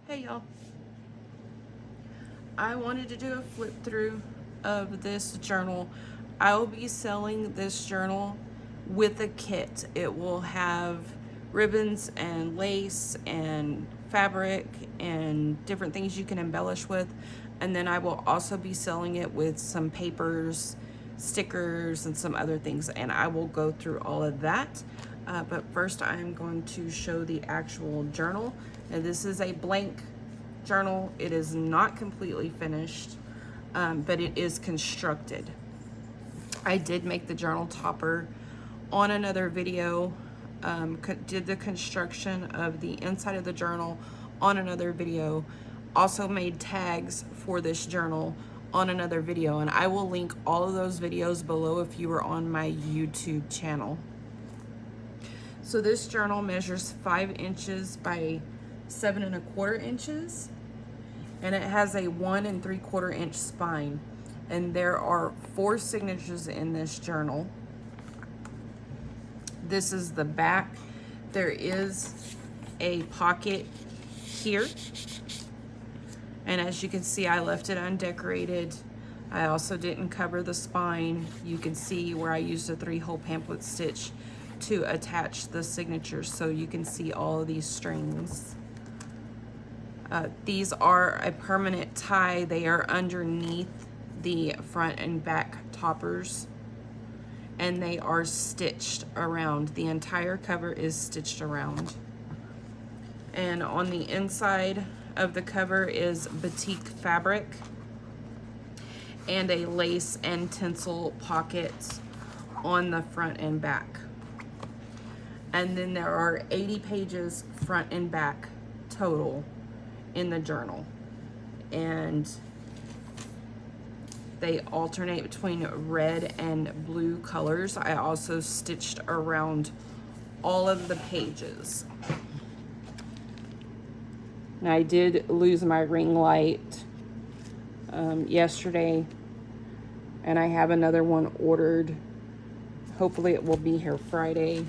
Hey y'all, I wanted to do a flip through of this journal. I will be selling this journal with a kit. It will have ribbons and lace and fabric and different things you can embellish with. And then I will also be selling it with some papers, stickers, and some other things. And I will go through all of that. But first I am going to show the actual journal. And this is a blank journal. It is not completely finished, but it is constructed. I did make the journal topper on another video, did the construction of the inside of the journal on another video, also made tags for this journal on another video, and I will link all of those videos below if you are on my YouTube channel. So this journal measures 5 inches by 7¼ inches, and it has a 1 3/4 inch spine. And there are 4 signatures in this journal. This is the back. There is a pocket here. And as you can see, I left it undecorated. I also didn't cover the spine. You can see where I used a 3-hole pamphlet stitch to attach the signatures, so you can see all of these strings. These are a permanent tie. They are underneath the front and back toppers, and they are stitched around. The entire cover is stitched around. And on the inside of the cover is batik fabric and a lace and tinsel pocket on the front and back. And then there are 80 pages front and back total in the journal, and they alternate between red and blue colors. I also stitched around all of the pages. Now, I did lose my ring light yesterday, and I have another one ordered. Hopefully it will be here Friday.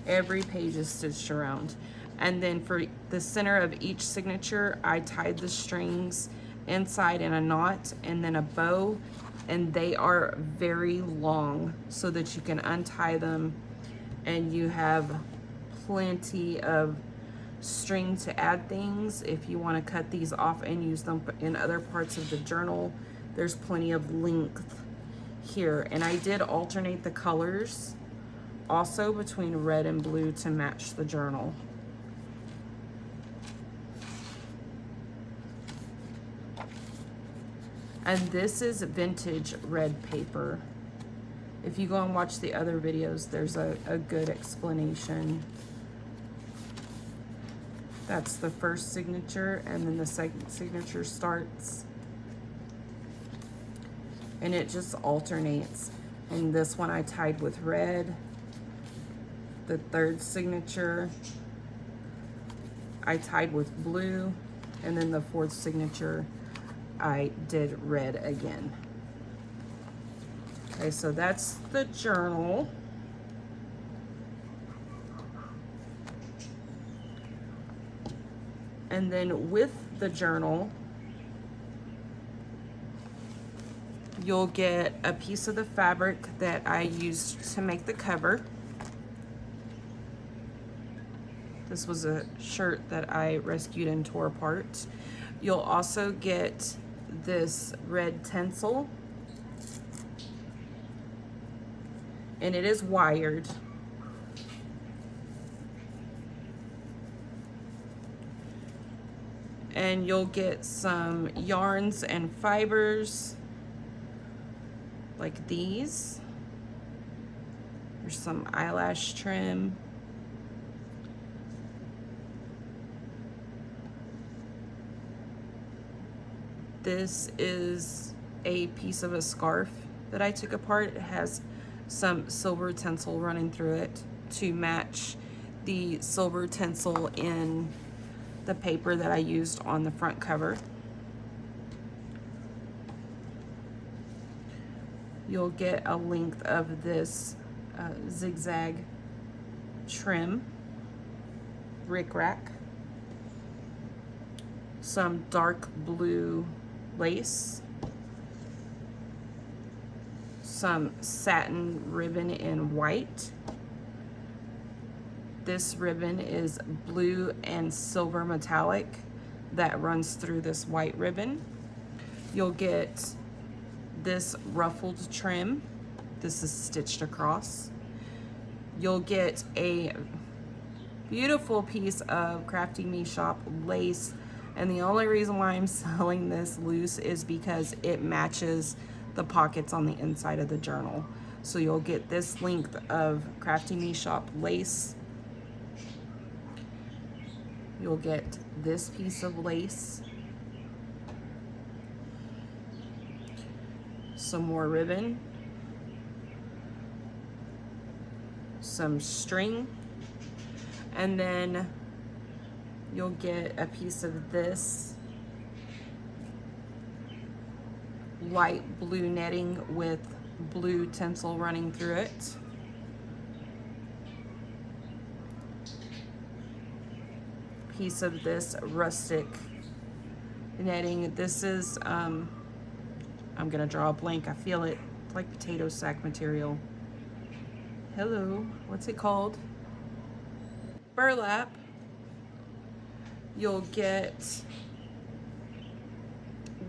Every page is stitched around. And then for the center of each signature, I tied the strings inside in a knot and then a bow, and they are very long so that you can untie them, and you have plenty of string to add things. If you want to cut these off and use them in other parts of the journal, there's plenty of length here. And I did alternate the colors also between red and blue to match the journal. And this is vintage red paper. If you go and watch the other videos, there's a good explanation. That's the first signature, and then the second signature starts. And it just alternates. And this one I tied with red. The third signature I tied with blue, and then the fourth signature I did red again. Okay, so that's the journal. And then with the journal, you'll get a piece of the fabric that I used to make the cover. This was a shirt that I rescued and tore apart. You'll also get this red tinsel, and it is wired. And you'll get some yarns and fibers like these. There's some eyelash trim. This is a piece of a scarf that I took apart. It has some silver tinsel running through it to match the silver tinsel in the paper that I used on the front cover. You'll get a length of this zigzag trim, rickrack, some dark blue lace, some satin ribbon in white. This ribbon is blue and silver metallic that runs through this white ribbon. You'll get this ruffled trim. This is stitched across. You'll get a beautiful piece of Crafty Me Shop lace, and the only reason why I'm selling this loose is because it matches the pockets on the inside of the journal. So you'll get this length of Crafty Me Shop lace. You'll get this piece of lace, some more ribbon, some string, and then you'll get a piece of this light blue netting with blue tinsel running through it. Piece of this rustic netting. This is, I'm gonna draw a blank, I feel it. It's like potato sack material. Hello, what's it called? Burlap. You'll get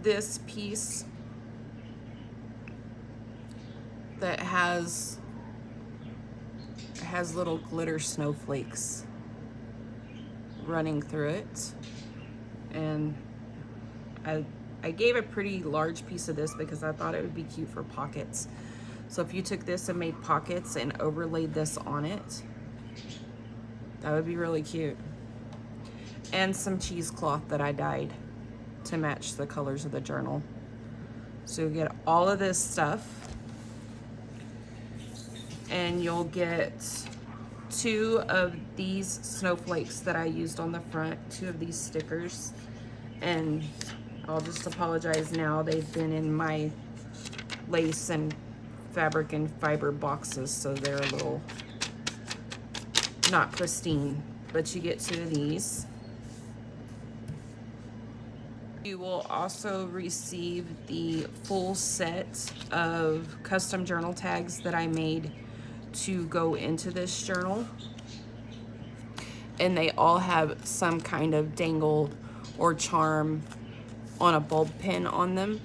this piece that has little glitter snowflakes running through it, and I gave a pretty large piece of this because I thought it would be cute for pockets. So if you took this and made pockets and overlaid this on it, that would be really cute. And some cheesecloth that I dyed to match the colors of the journal. So you'll get all of this stuff, and you'll get 2 of these snowflakes that I used on the front, 2 of these stickers, and I'll just apologize now, they've been in my lace and fabric and fiber boxes, so they're a little not pristine, but you get 2 of these. You will also receive the full set of custom journal tags that I made to go into this journal, and they all have some kind of dangle or charm on a bulb pin on them,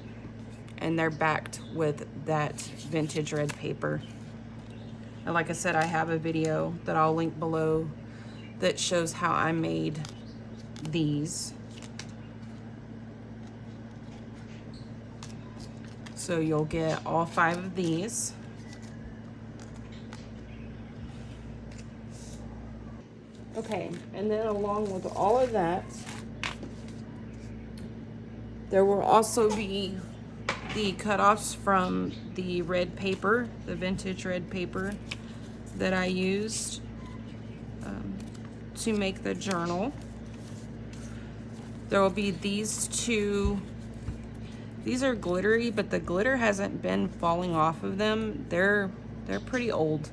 and they're backed with that vintage red paper. And like I said, I have a video that I'll link below that shows how I made these. So you'll get all 5 of these. Okay, and then along with all of that, there will also be the cutoffs from the red paper, the vintage red paper that I used to make the journal. There will be these 2. These are glittery, but the glitter hasn't been falling off of them. They're pretty old.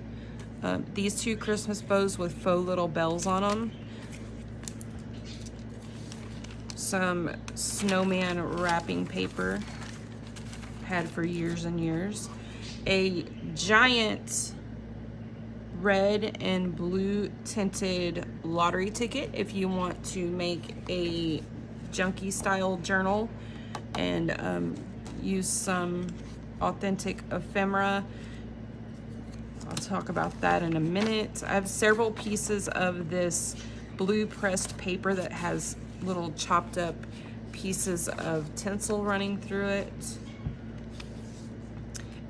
These 2 Christmas bows with faux little bells on them. Some snowman wrapping paper, had for years and years. A giant red and blue tinted lottery ticket if you want to make a junky style journal and use some authentic ephemera. I'll talk about that in a minute. I have several pieces of this blue pressed paper that has little chopped up pieces of tinsel running through it.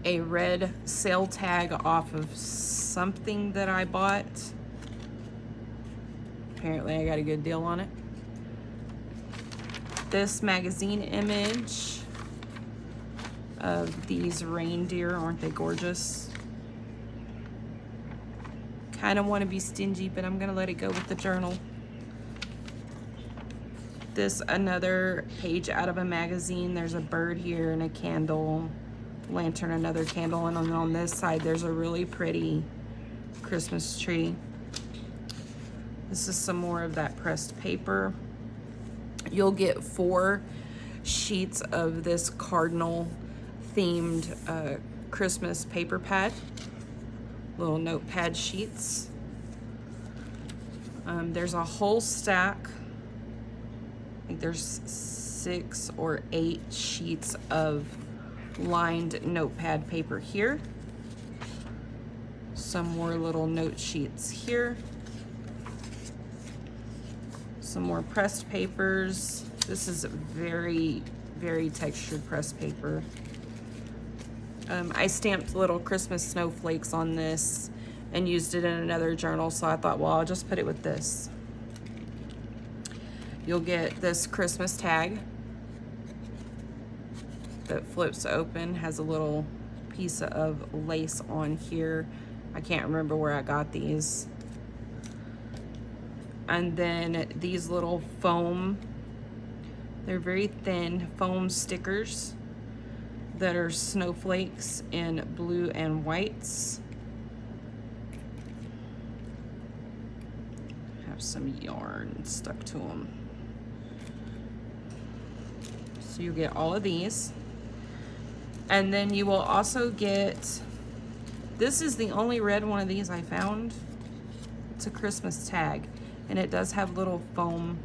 A red sale tag off of something that I bought. Apparently I got a good deal on it. This magazine image of these reindeer. Aren't they gorgeous? Kind of want to be stingy, but I'm gonna let it go with the journal. This another page out of a magazine. There's a bird here and a candle, lantern, another candle, and on this side there's a really pretty Christmas tree. This is some more of that pressed paper. You'll get 4 sheets of this cardinal themed Christmas paper pad, little notepad sheets. There's a whole stack. I think there's 6 or 8 sheets of lined notepad paper here. Some more little note sheets here. Some more pressed papers. This is very, very textured pressed paper. I stamped little Christmas snowflakes on this and used it in another journal, so I thought, well, I'll just put it with this. You'll get this Christmas tag that flips open, has a little piece of lace on here. I can't remember where I got these. And then these little foam, they're very thin foam stickers that are snowflakes in blue and whites. Have some yarn stuck to them. So you get all of these. And then you will also get, this is the only red one of these I found. It's a Christmas tag. And it does have little foam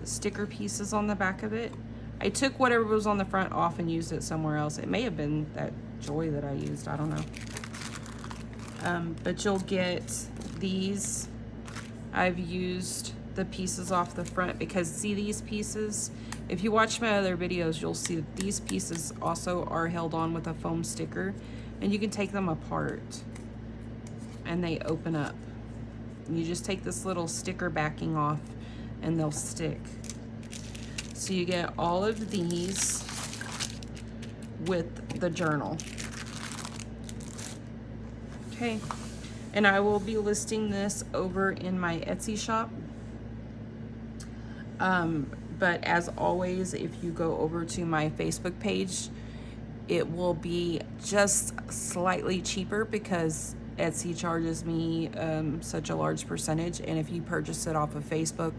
sticker pieces on the back of it. I took whatever was on the front off and used it somewhere else. It may have been that Joy that I used, I don't know. But you'll get these. I've used the pieces off the front because see these pieces? If you watch my other videos, you'll see that these pieces also are held on with a foam sticker, and you can take them apart and they open up. You just take this little sticker backing off and they'll stick. So you get all of these with the journal. Okay, and I will be listing this over in my Etsy shop. But as always, if you go over to my Facebook page, it will be just slightly cheaper because Etsy charges me such a large percentage, and if you purchase it off of Facebook,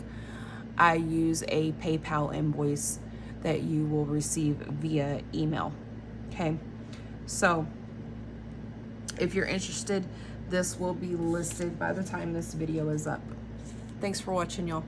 I use a PayPal invoice that you will receive via email. Okay, so if you're interested, this will be listed by the time this video is up. Thanks for watching, y'all.